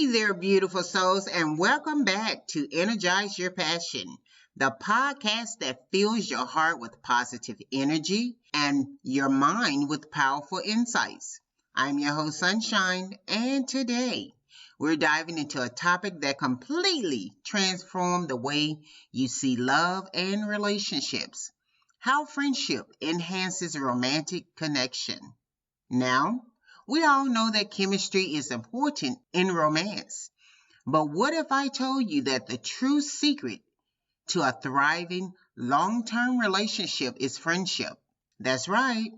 Hey there, beautiful souls, and welcome back to Energize Your Passion, the podcast that fills your heart with positive energy and your mind with powerful insights. I'm your host, Sunshine, and today we're diving into a topic that completely transformed the way you see love and relationships. How friendship enhances romantic connection. Now, we all know that chemistry is important in romance. But what if I told you that the true secret to a thriving long-term relationship is friendship? That's right.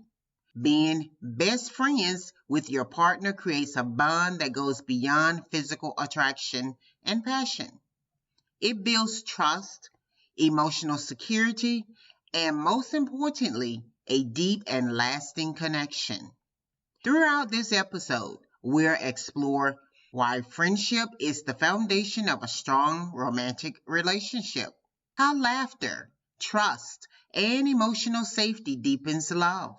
Being best friends with your partner creates a bond that goes beyond physical attraction and passion. It builds trust, emotional security, and most importantly, a deep and lasting connection. Throughout this episode, we'll explore why friendship is the foundation of a strong romantic relationship, how laughter, trust, and emotional safety deepens love,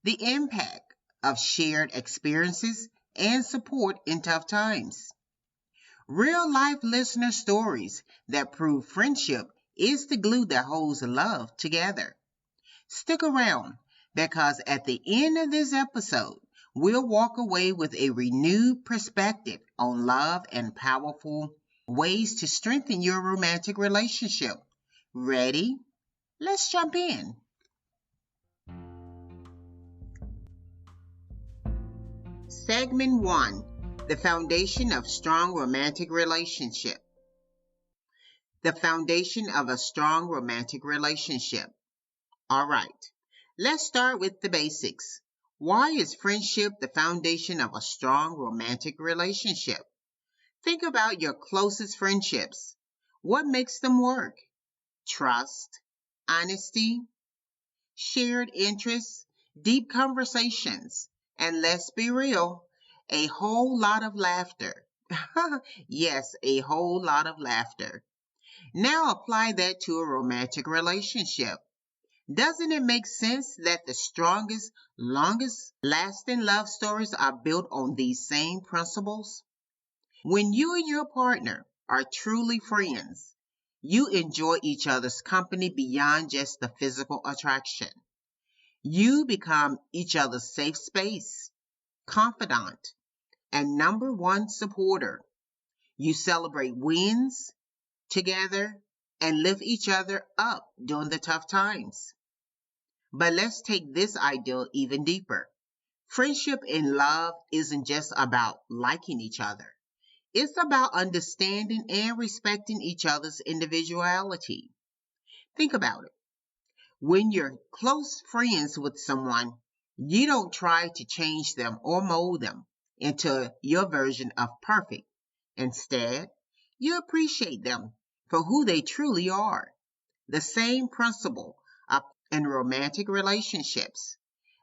the impact of shared experiences and support in tough times, real life listener stories that prove friendship is the glue that holds love together. Stick around because at the end of this episode, we'll walk away with a renewed perspective on love and powerful ways to strengthen your romantic relationship. Ready? Let's jump in. Segment 1. The foundation of strong romantic relationship. The foundation of a strong romantic relationship. All right. Let's start with the basics. Why is friendship the foundation of a strong romantic relationship? Think about your closest friendships. What makes them work? Trust, honesty, shared interests, deep conversations, and let's be real, a whole lot of laughter. Yes, a whole lot of laughter. Now apply that to a romantic relationship. Doesn't it make sense that the strongest, longest lasting love stories are built on these same principles? When you and your partner are truly friends, you enjoy each other's company beyond just the physical attraction. You become each other's safe space, confidant, and number one supporter. You celebrate wins together and lift each other up during the tough times. But let's take this ideal even deeper. Friendship and love isn't just about liking each other. It's about understanding and respecting each other's individuality. Think about it. When you're close friends with someone, you don't try to change them or mold them into your version of perfect. Instead, you appreciate them for who they truly are. The same principle in romantic relationships.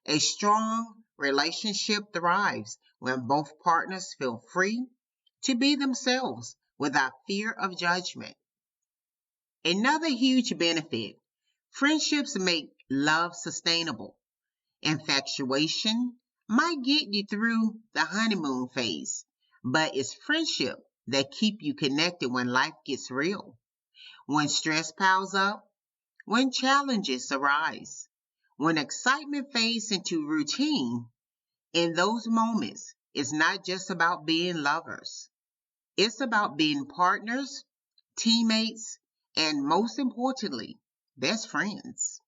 A strong relationship thrives when both partners feel free to be themselves without fear of judgment. Another huge benefit, friendships make love sustainable. Infatuation might get you through the honeymoon phase, but it's friendship that keep you connected when life gets real. When stress piles up, when challenges arise, when excitement fades into routine, in those moments, it's not just about being lovers. It's about being partners, teammates, and most importantly, best friends.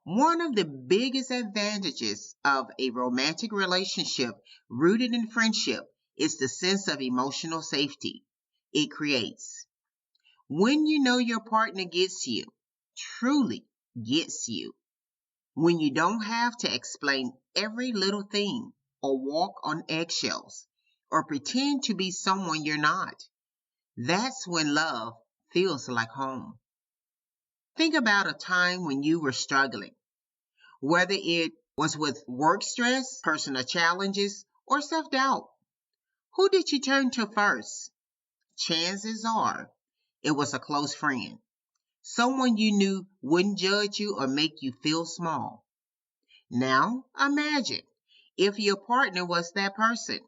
One of the biggest advantages of a romantic relationship rooted in friendship is the sense of emotional safety it creates. When you know your partner gets you, truly gets you, when you don't have to explain every little thing or walk on eggshells or pretend to be someone you're not, that's when love feels like home. Think about a time when you were struggling, whether it was with work stress, personal challenges, or self-doubt. Who did you turn to first? Chances are it was a close friend. Someone you knew wouldn't judge you or make you feel small. Now imagine if your partner was that person.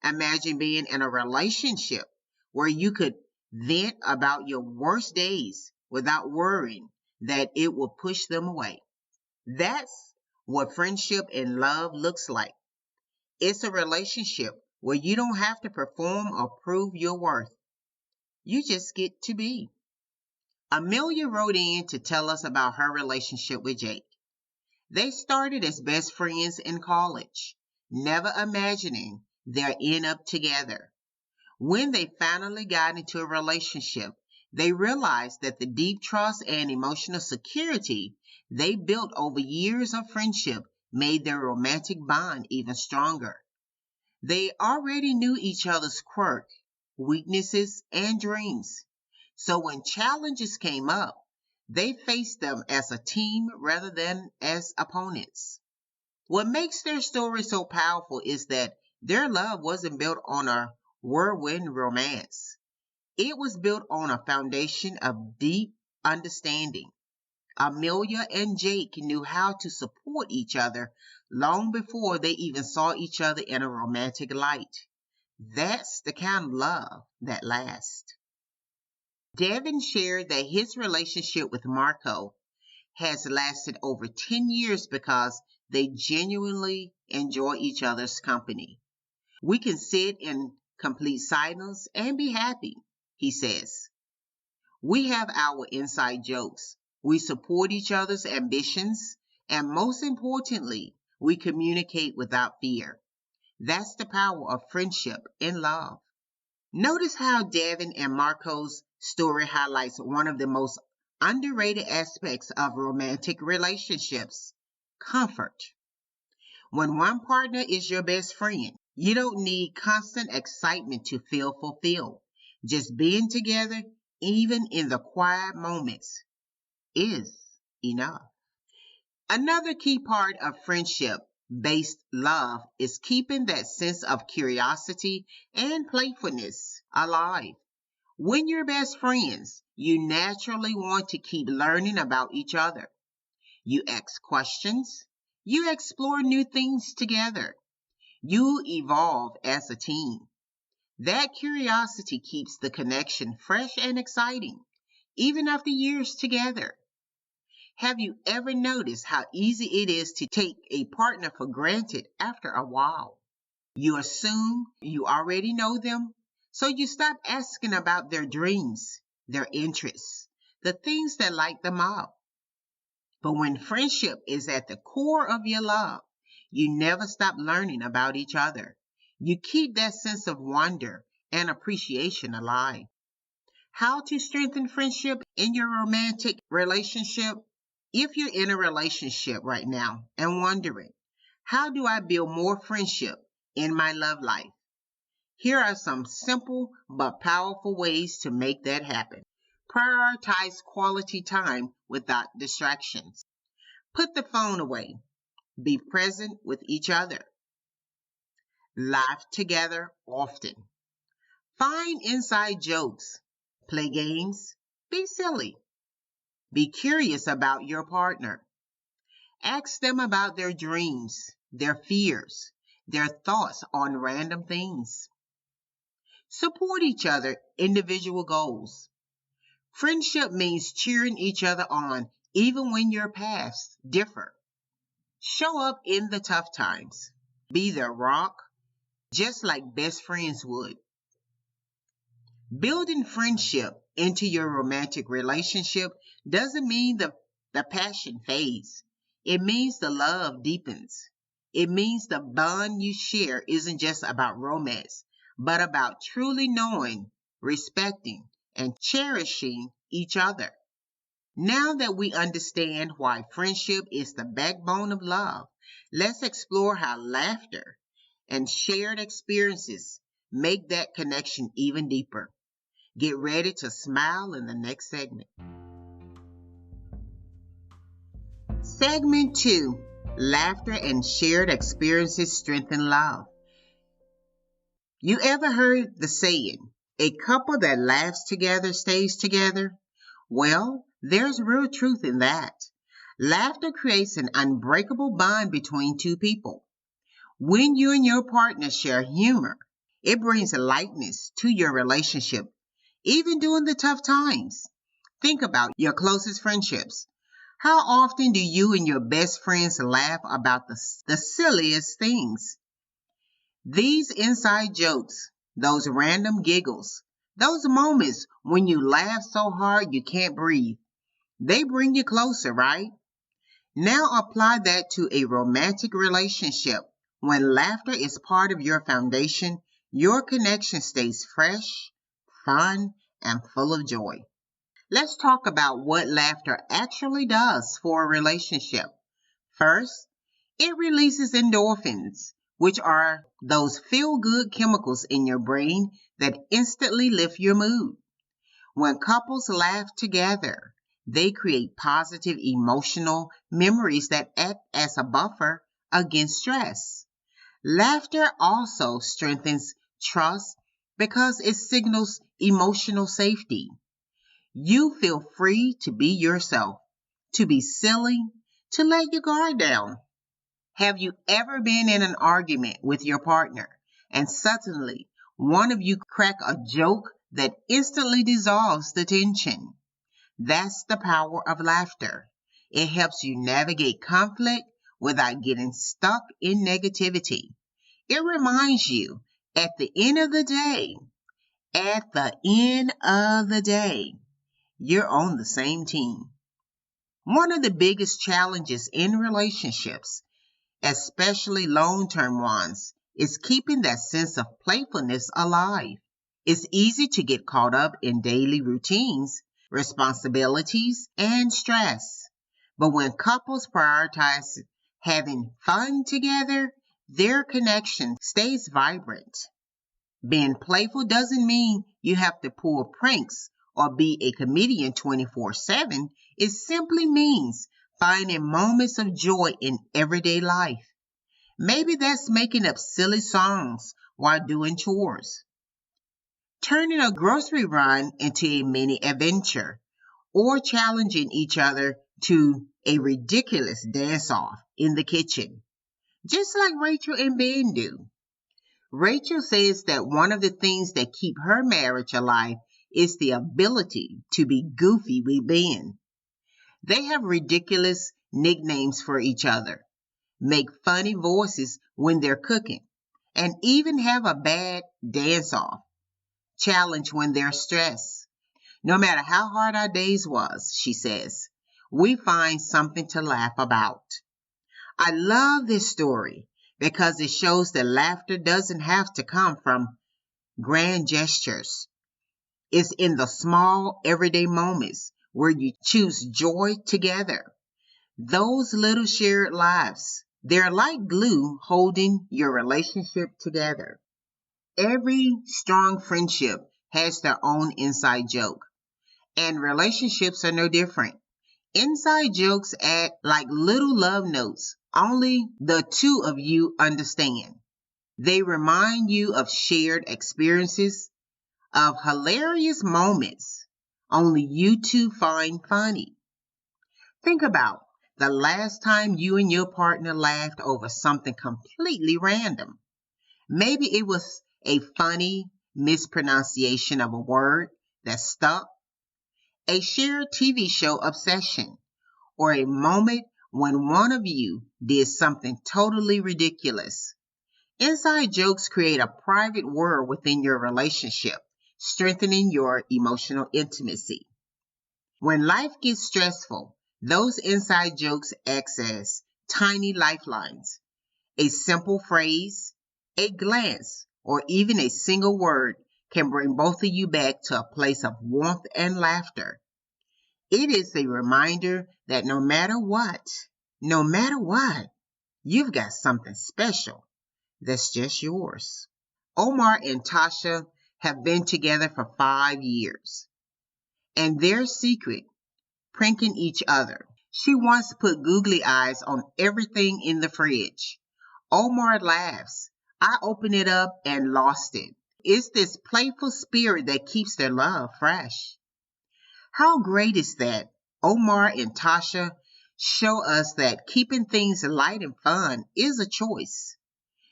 Imagine being in a relationship where you could vent about your worst days without worrying that it will push them away. That's what friendship and love looks like. It's a relationship where you don't have to perform or prove your worth. You just get to be. Amelia wrote in to tell us about her relationship with Jake. They started as best friends in college, never imagining they'd end up together. When they finally got into a relationship, they realized that the deep trust and emotional security they built over years of friendship made their romantic bond even stronger. They already knew each other's quirks, weaknesses, and dreams. So when challenges came up, they faced them as a team rather than as opponents. What makes their story so powerful is that their love wasn't built on a whirlwind romance. It was built on a foundation of deep understanding. Amelia and Jake knew how to support each other long before they even saw each other in a romantic light. That's the kind of love that lasts. Devin shared that his relationship with Marco has lasted over 10 years because they genuinely enjoy each other's company. We can sit in complete silence and be happy, he says. We have our inside jokes. We support each other's ambitions. And most importantly, we communicate without fear. That's the power of friendship and love. Notice how Devin and Marco's story highlights one of the most underrated aspects of romantic relationships: comfort. When one partner is your best friend, you don't need constant excitement to feel fulfilled. Just being together, even in the quiet moments, is enough. Another key part of friendship based love is keeping that sense of curiosity and playfulness alive. When you're best friends, you naturally want to keep learning about each other. You ask questions. You explore new things together. You evolve as a team. That curiosity keeps the connection fresh and exciting, even after years together. Have you ever noticed how easy it is to take a partner for granted after a while? You assume you already know them, so you stop asking about their dreams, their interests, the things that light them up. But when friendship is at the core of your love, you never stop learning about each other. You keep that sense of wonder and appreciation alive. How to strengthen friendship in your romantic relationship? If you're in a relationship right now and wondering, how do I build more friendship in my love life? Here are some simple but powerful ways to make that happen. Prioritize quality time without distractions. Put the phone away. Be present with each other. Laugh together often. Find inside jokes. Play games. Be silly. Be curious about your partner. Ask them about their dreams, their fears, their thoughts on random things. Support each other individual goals. Friendship means cheering each other on even when your paths differ. Show up in the tough times. Be their rock, just like best friends would. Building friendship into your romantic relationship doesn't mean the passion fades. It means the love deepens. It means the bond you share isn't just about romance, but about truly knowing, respecting, and cherishing each other. Now that we understand why friendship is the backbone of love, let's explore how laughter and shared experiences make that connection even deeper. Get ready to smile in the next segment. Segment 2, Laughter and Shared Experiences Strengthen Love. You ever heard the saying, a couple that laughs together stays together? Well, there's real truth in that. Laughter creates an unbreakable bond between two people. When you and your partner share humor, It brings lightness to your relationship, even during the tough times. Think about your closest friendships. How often do you and your best friends laugh about the silliest things? These inside jokes, those random giggles, those moments when you laugh so hard you can't breathe, they bring you closer, right? Now apply that to a romantic relationship. When laughter is part of your foundation, your connection stays fresh, fun, and full of joy. Let's talk about what laughter actually does for a relationship. First, it releases endorphins, which are those feel-good chemicals in your brain that instantly lift your mood. When couples laugh together, they create positive emotional memories that act as a buffer against stress. Laughter also strengthens trust because it signals emotional safety. You feel free to be yourself, to be silly, to let your guard down. Have you ever been in an argument with your partner and suddenly one of you crack a joke that instantly dissolves the tension? That's the power of laughter. It helps you navigate conflict without getting stuck in negativity. It reminds you at the end of the day, at the end of the day, you're on the same team. One of the biggest challenges in relationships, especially long-term ones, is keeping that sense of playfulness alive. It's easy to get caught up in daily routines, responsibilities, and stress. But when couples prioritize having fun together, their connection stays vibrant. Being playful doesn't mean you have to pull pranks or be a comedian 24/7. It simply means finding moments of joy in everyday life. Maybe that's making up silly songs while doing chores, turning a grocery run into a mini adventure, or challenging each other to a ridiculous dance-off in the kitchen, just like Rachel and Ben do. Rachel says that one of the things that keep her marriage alive is the ability to be goofy with Ben. They have ridiculous nicknames for each other, make funny voices when they're cooking, and even have a bad dance-off challenge when they're stressed. No matter how hard our days was, she says, we find something to laugh about. I love this story because it shows that laughter doesn't have to come from grand gestures. It's in the small, everyday moments where you choose joy together. Those little shared laughs, they're like glue holding your relationship together. Every strong friendship has their own inside joke, and relationships are no different. Inside jokes act like little love notes only the two of you understand. They remind you of shared experiences, of hilarious moments only you two find funny. Think about the last time you and your partner laughed over something completely random. Maybe it was a funny mispronunciation of a word that stuck, a shared TV show obsession, or a moment when one of you did something totally ridiculous. Inside jokes create a private world within your relationship, strengthening your emotional intimacy. When life gets stressful, those inside jokes act as tiny lifelines. A simple phrase, a glance, or even a single word can bring both of you back to a place of warmth and laughter. It is a reminder that no matter what, you've got something special that's just yours. Omar and Tasha have been together for 5 years, and their secret, pranking each other. She once put googly eyes on everything in the fridge. Omar laughs. I opened it up and lost it. It's this playful spirit that keeps their love fresh. How great is that? Omar and Tasha show us that keeping things light and fun is a choice.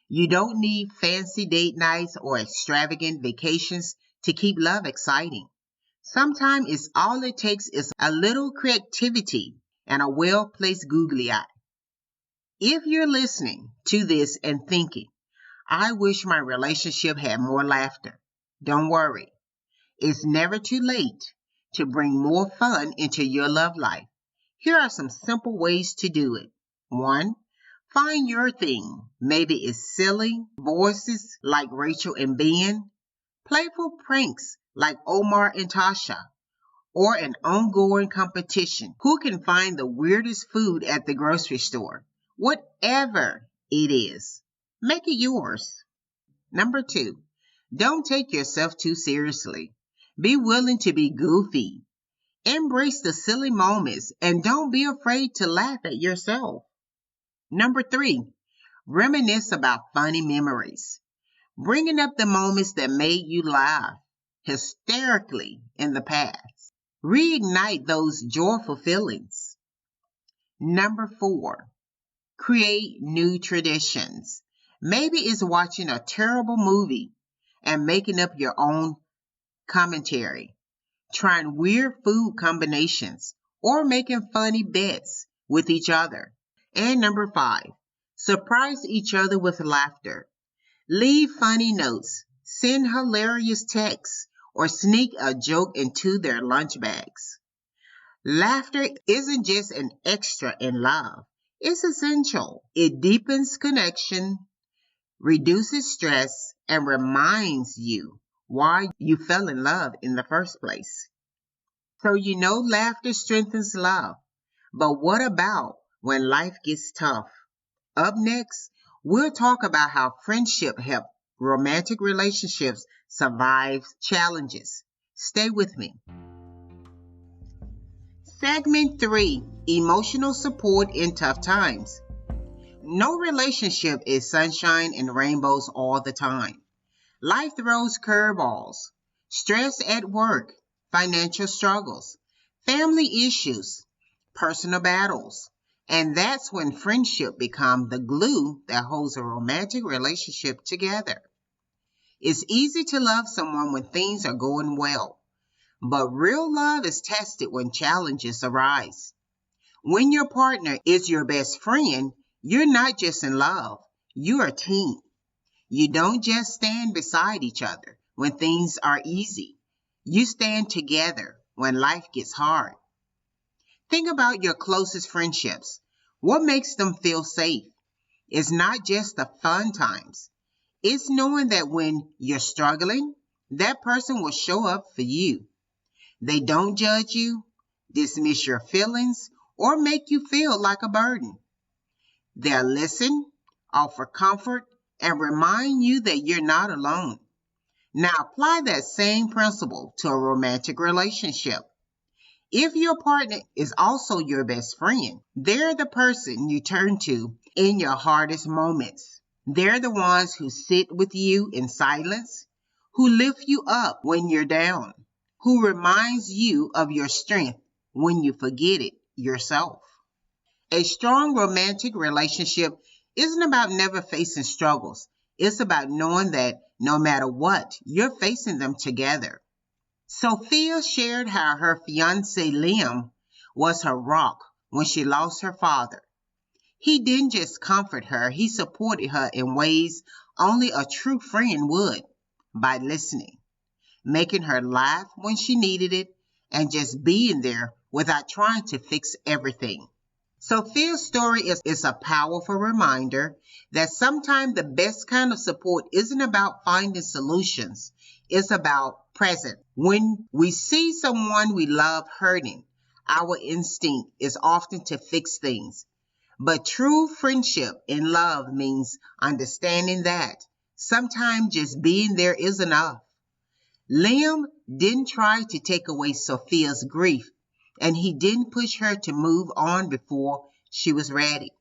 You don't need fancy date nights or extravagant vacations to keep love exciting. Sometimes it's all it takes is a little creativity and a well-placed googly eye. If you're listening to this and thinking, I wish my relationship had more laughter, don't worry. It's never too late to bring more fun into your love life. Here are some simple ways to do it. 1. Find your thing. Maybe it's silly voices like Rachel and Ben, playful pranks like Omar and Tasha, or an ongoing competition. Who can find the weirdest food at the grocery store? Whatever it is, make it yours. Number 2, don't take yourself too seriously. Be willing to be goofy. Embrace the silly moments and don't be afraid to laugh at yourself. Number 3, reminisce about funny memories. Bringing up the moments that made you laugh hysterically in the past. Reignite those joyful feelings. Number 4, create new traditions. Maybe it's watching a terrible movie and making up your own commentary, trying weird food combinations, or making funny bets with each other. And number 5, surprise each other with laughter. Leave funny notes, send hilarious texts, or sneak a joke into their lunch bags. Laughter isn't just an extra in love, it's essential. It deepens connection, reduces stress, and reminds you why you fell in love in the first place. So laughter strengthens love. But what about when life gets tough? Up next, we'll talk about how friendship helps romantic relationships survive challenges. Stay with me. Segment 3, emotional support in tough times. No relationship is sunshine and rainbows all the time. Life throws curveballs, stress at work, financial struggles, family issues, personal battles. And that's when friendship becomes the glue that holds a romantic relationship together. It's easy to love someone when things are going well, but real love is tested when challenges arise. When your partner is your best friend, you're not just in love, you're a team. You don't just stand beside each other when things are easy. You stand together when life gets hard. Think about your closest friendships. What makes them feel safe? It's not just the fun times. It's knowing that when you're struggling, that person will show up for you. They don't judge you, dismiss your feelings, or make you feel like a burden. They'll listen, offer comfort, and remind you that you're not alone. Now apply that same principle to a romantic relationship. If your partner is also your best friend, they're the person you turn to in your hardest moments. They're the ones who sit with you in silence, who lift you up when you're down, who reminds you of your strength when you forget it yourself. A strong romantic relationship isn't about never facing struggles. It's about knowing that no matter what, you're facing them together. Sophia shared how her fiancé Liam was her rock when she lost her father. He didn't just comfort her, he supported her in ways only a true friend would, by listening, making her laugh when she needed it, and just being there without trying to fix everything. Sophia's story is a powerful reminder that sometimes the best kind of support isn't about finding solutions. It's about presence. When we see someone we love hurting, our instinct is often to fix things. But true friendship and love means understanding that sometimes just being there is enough. Liam didn't try to take away Sophia's grief, and he didn't push her to move on before she was ready.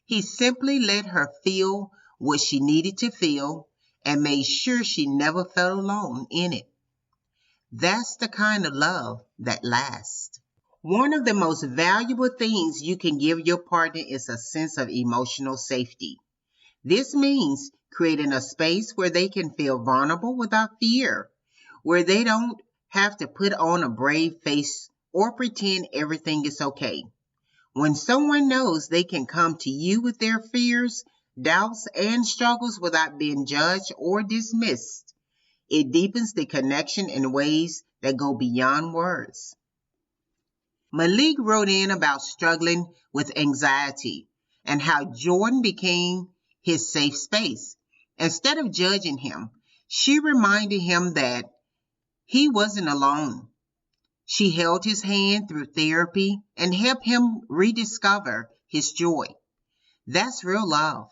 He simply let her feel what she needed to feel and made sure she never felt alone in it. That's the kind of love that lasts. One of the most valuable things you can give your partner is a sense of emotional safety. This means creating a space where they can feel vulnerable without fear, where they don't have to put on a brave face or pretend everything is okay. When someone knows they can come to you with their fears, doubts, and struggles without being judged or dismissed, it deepens the connection in ways that go beyond words. Malik wrote in about struggling with anxiety and how Jordan became his safe space. Instead of judging him, she reminded him that he wasn't alone. She held his hand through therapy and helped him rediscover his joy. That's real love.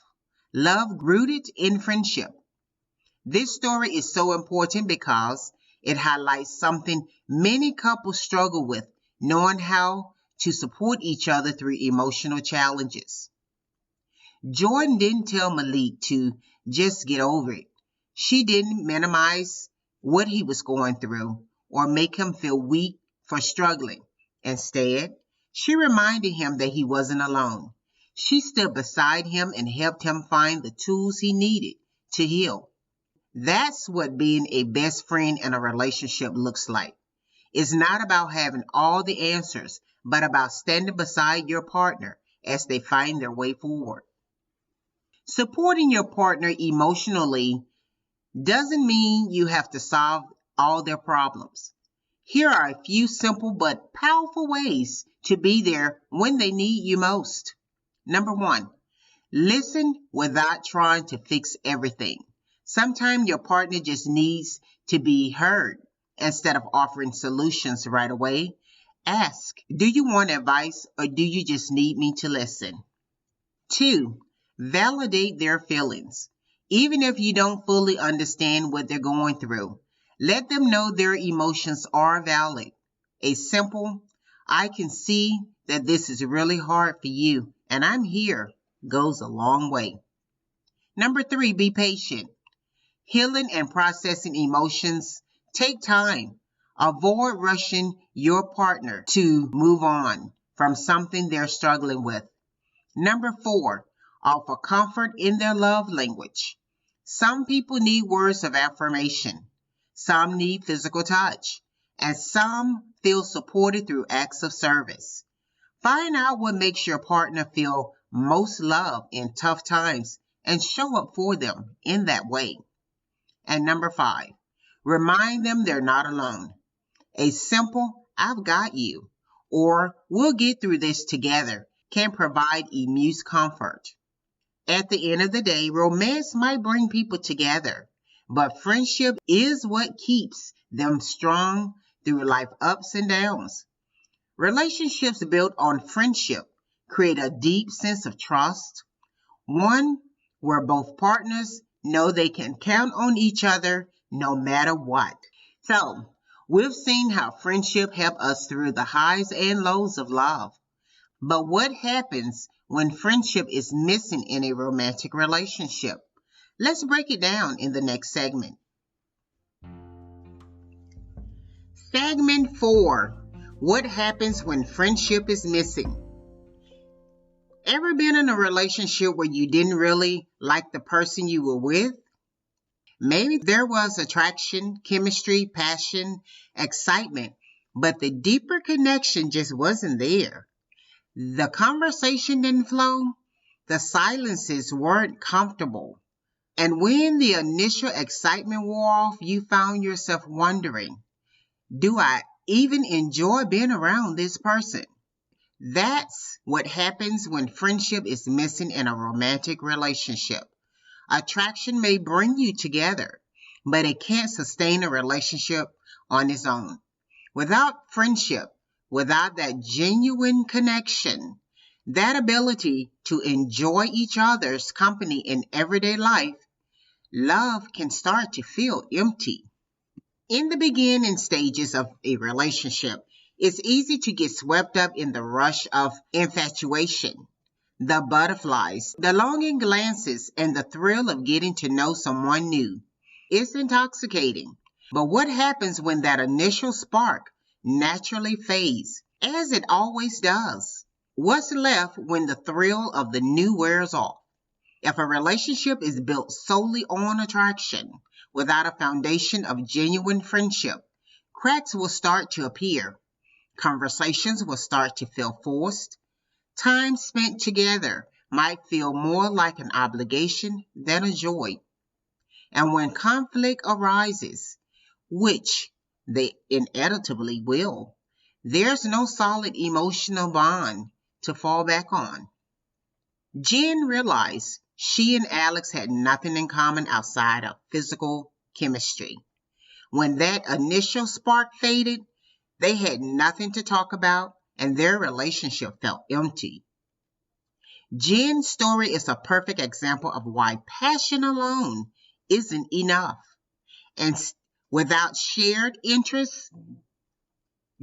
Love rooted in friendship. This story is so important because it highlights something many couples struggle with, knowing how to support each other through emotional challenges. Jordan didn't tell Malik to just get over it. She didn't minimize what he was going through or make him feel weak for struggling. Instead, she reminded him that he wasn't alone. She stood beside him and helped him find the tools he needed to heal. That's what being a best friend in a relationship looks like. It's not about having all the answers, but about standing beside your partner as they find their way forward. Supporting your partner emotionally doesn't mean you have to solve all their problems. Here are a few simple but powerful ways to be there when they need you most. Number 1, listen without trying to fix everything. Sometimes your partner just needs to be heard. Instead of offering solutions right away, ask, do you want advice or do you just need me to listen? 2, validate their feelings. Even if you don't fully understand what they're going through, let them know their emotions are valid. A simple, I can see that this is really hard for you and I'm here, goes a long way. Number 3, be patient. Healing and processing emotions take time. Avoid rushing your partner to move on from something they're struggling with. Number 4, offer comfort in their love language. Some people need words of affirmation. Some need physical touch. And some feel supported through acts of service. Find out what makes your partner feel most loved in tough times and show up for them in that way. And number 5, remind them they're not alone. A simple, I've got you, or we'll get through this together can provide immense comfort. At the end of the day, romance might bring people together, but friendship is what keeps them strong through life ups and downs. Relationships built on friendship create a deep sense of trust, one where both partners know they can count on each other no matter what. So, we've seen how friendship helps us through the highs and lows of love. But what happens when friendship is missing in a romantic relationship? Let's break it down in the next segment. Segment 4. What happens when friendship is missing? Ever been in a relationship where you didn't really like the person you were with? Maybe there was attraction, chemistry, passion, excitement, but the deeper connection just wasn't there. The conversation didn't flow. The silences weren't comfortable. And when the initial excitement wore off, you found yourself wondering, do I even enjoy being around this person? That's what happens when friendship is missing in a romantic relationship. Attraction may bring you together, but it can't sustain a relationship on its own. Without friendship, without that genuine connection, that ability to enjoy each other's company in everyday life, love can start to feel empty. In the beginning stages of a relationship, it's easy to get swept up in the rush of infatuation. The butterflies, the longing glances, and the thrill of getting to know someone new. It's intoxicating. But what happens when that initial spark naturally fades, as it always does? What's left when the thrill of the new wears off? If a relationship is built solely on attraction, without a foundation of genuine friendship, cracks will start to appear. Conversations will start to feel forced. Time spent together might feel more like an obligation than a joy. And when conflict arises, which they inevitably will, there's no solid emotional bond to fall back on. Jen realized she and Alex had nothing in common outside of physical chemistry. When that initial spark faded, they had nothing to talk about, and their relationship felt empty. Jen's story is a perfect example of why passion alone isn't enough. And without shared interests,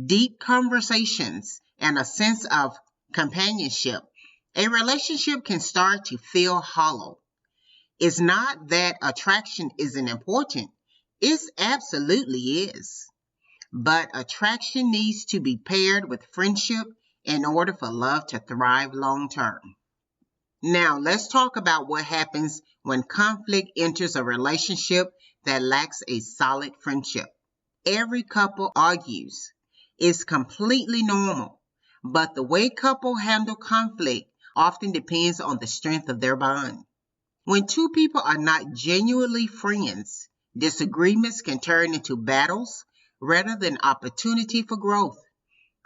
deep conversations, and a sense of companionship, a relationship can start to feel hollow. It's not that attraction isn't important. It absolutely is. But attraction needs to be paired with friendship in order for love to thrive long term. Now, let's talk about what happens when conflict enters a relationship that lacks a solid friendship. Every couple argues. It's completely normal, but the way couples handle conflict often depends on the strength of their bond. When two people are not genuinely friends, disagreements can turn into battles rather than opportunity for growth.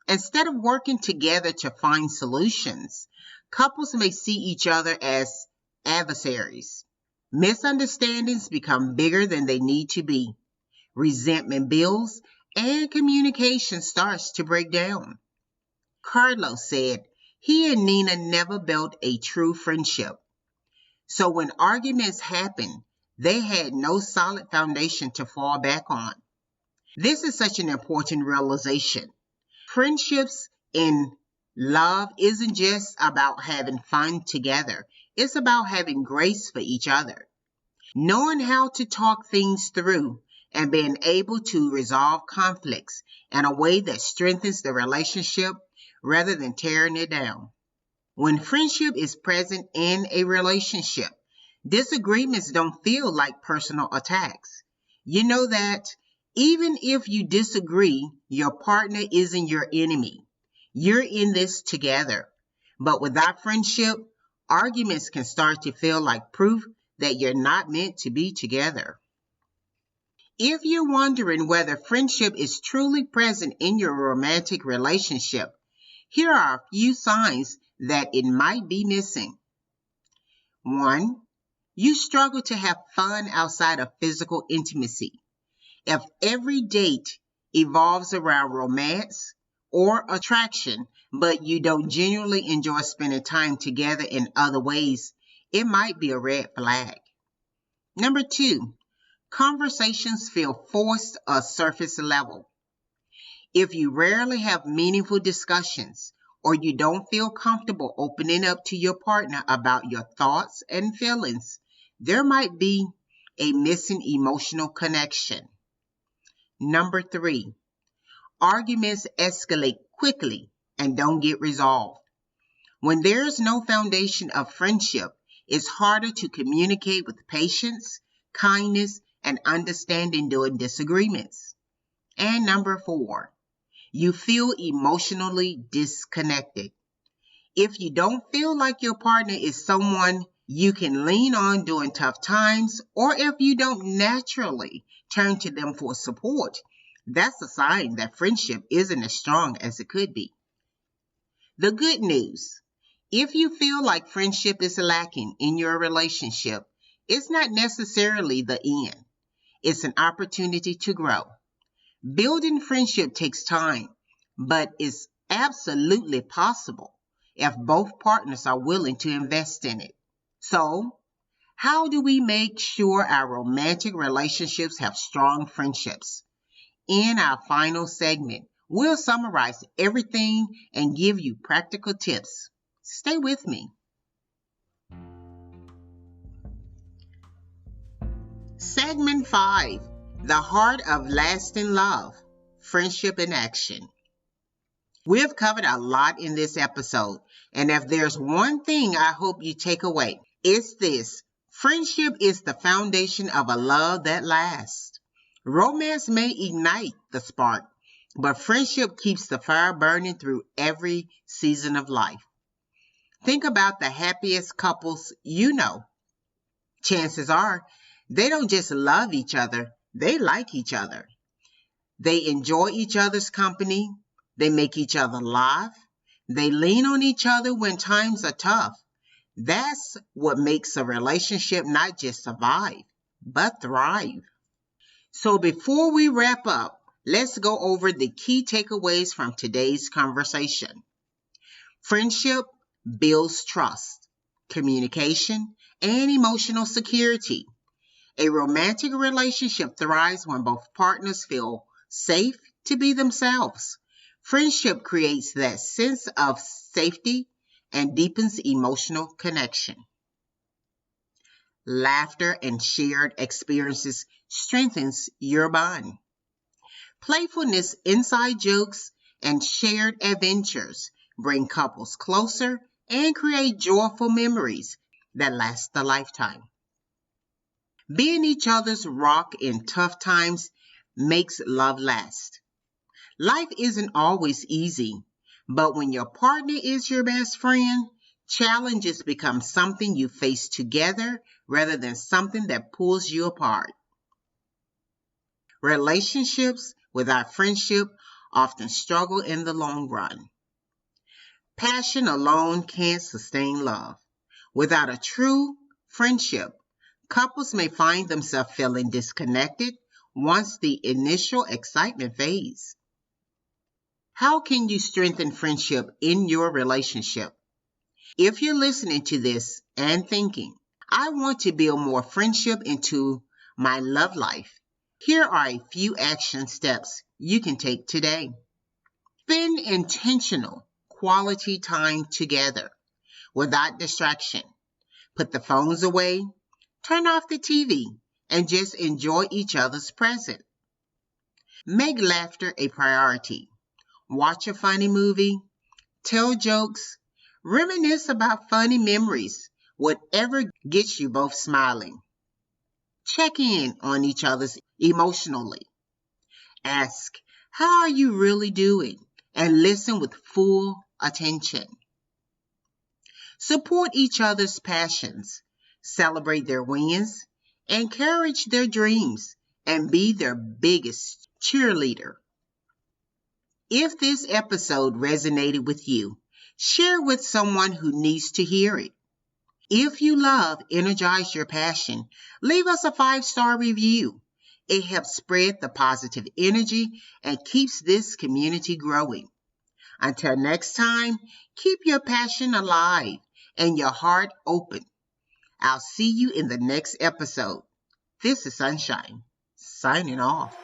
Instead of working together to find solutions, couples may see each other as adversaries. Misunderstandings become bigger than they need to be. Resentment builds and communication starts to break down. Carlos said he and Nina never built a true friendship. So when arguments happened, they had no solid foundation to fall back on. This is such an important realization. Friendships in love isn't just about having fun together. It's about having grace for each other. Knowing how to talk things through and being able to resolve conflicts in a way that strengthens the relationship rather than tearing it down. When friendship is present in a relationship, disagreements don't feel like personal attacks. You know that even if you disagree, your partner isn't your enemy. You're in this together. But without friendship, arguments can start to feel like proof that you're not meant to be together. If you're wondering whether friendship is truly present in your romantic relationship, here are a few signs that it might be missing. 1. You struggle to have fun outside of physical intimacy. If every date evolves around romance or attraction, but you don't genuinely enjoy spending time together in other ways, it might be a red flag. Number 2, conversations feel forced or surface level. If you rarely have meaningful discussions or you don't feel comfortable opening up to your partner about your thoughts and feelings, there might be a missing emotional connection. Number 3, arguments escalate quickly and don't get resolved. When there's no foundation of friendship, it's harder to communicate with patience, kindness, and understanding during disagreements. And number 4, you feel emotionally disconnected. If you don't feel like your partner is someone you can lean on during tough times, or if you don't naturally turn to them for support, that's a sign that friendship isn't as strong as it could be. The good news, if you feel like friendship is lacking in your relationship, it's not necessarily the end. It's an opportunity to grow. Building friendship takes time, but it's absolutely possible if both partners are willing to invest in it. So, how do we make sure our romantic relationships have strong friendships? In our final segment, we'll summarize everything and give you practical tips. Stay with me. Segment 5, the heart of lasting love, friendship in action. We've covered a lot in this episode, and if there's one thing I hope you take away, It's this: friendship is the foundation of a love that lasts. Romance may ignite the spark, but friendship keeps the fire burning through every season of life. Think about the happiest couples you know. Chances are they don't just love each other, they like each other. They enjoy each other's company. They make each other laugh. They lean on each other when times are tough. That's what makes a relationship not just survive, but thrive. So before we wrap up, let's go over the key takeaways from today's conversation. Friendship builds trust, communication, and emotional security. A romantic relationship thrives when both partners feel safe to be themselves. Friendship creates that sense of safety and deepens emotional connection. Laughter and shared experiences strengthens your bond. Playfulness, inside jokes, and shared adventures bring couples closer and create joyful memories that last a lifetime. Being each other's rock in tough times makes love last. Life isn't always easy, but when your partner is your best friend, challenges become something you face together rather than something that pulls you apart. Relationships without friendship often struggle in the long run. Passion alone can't sustain love. Without a true friendship, couples may find themselves feeling disconnected once the initial excitement fades. How can you strengthen friendship in your relationship? If you're listening to this and thinking, I want to build more friendship into my love life, here are a few action steps you can take today. Spend intentional quality time together without distraction. Put the phones away, turn off the TV, and just enjoy each other's presence. Make laughter a priority. Watch a funny movie, tell jokes, reminisce about funny memories, whatever gets you both smiling. Check in on each other emotionally. Ask, how are you really doing? And listen with full attention. Support each other's passions, celebrate their wins, encourage their dreams, and be their biggest cheerleader. If this episode resonated with you, share with someone who needs to hear it. If you love Energize Your Passion, leave us a 5-star review. It helps spread the positive energy and keeps this community growing. Until next time, keep your passion alive and your heart open. I'll see you in the next episode. This is Sunshine, signing off.